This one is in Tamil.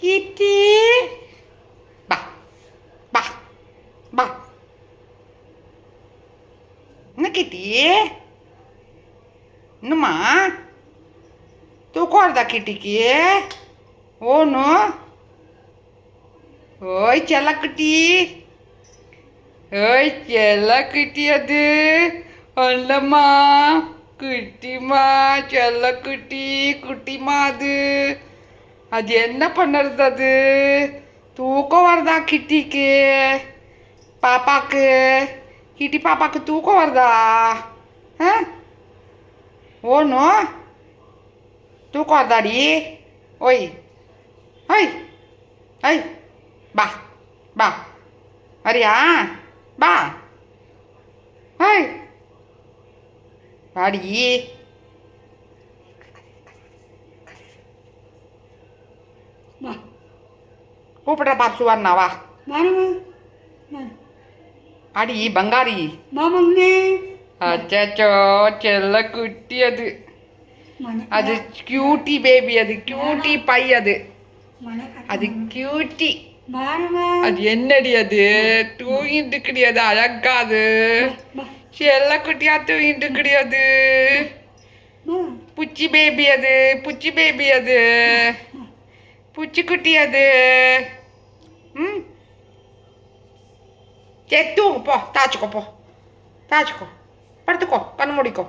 கிட்டி பா பா பா என்ன கிட்டி என்னம்மா தூக்கம் வருதா கிட்டிக்கு ஓனு ஓய் செல்லக்குட்டி ஓய் செல்லக்குட்டி அது அல்லம்மா குட்டிமா செல்லக்குட்டி குட்டிமா அது அது என்ன பண்ணுறது அது தூக்கம் வருதா கிட்டிக்கு பாப்பாக்கு கிட்டி பாப்பாக்கு தூக்கம் வருதா ஆ ஓனு தூக்கம் வருதாடி ஓய் ஓய் ஓய் பா பா வரியா பா ஓய் வாடி கூப்பிட்ற பார் சுவர்ணா வா அடி பங்காரி அச்சோ செல்ல குட்டி அது அது கியூட்டி பேபி அது கியூட்டி பை அது அது கியூட்டி அது என்னடி அது தூங்கிட்டு கிடையாது அழகாது செல்ல குட்டியா தூங்கிட்டு கிடையாது புச்சி பேபி அது புச்சி பேபி அது பூச்சிக்குட்டி அது ம் சரி தூங்கு போ தாச்சுக்கோ போ தாச்சுக்கோ படுத்துக்கோ கண்ணு மூடிக்கோ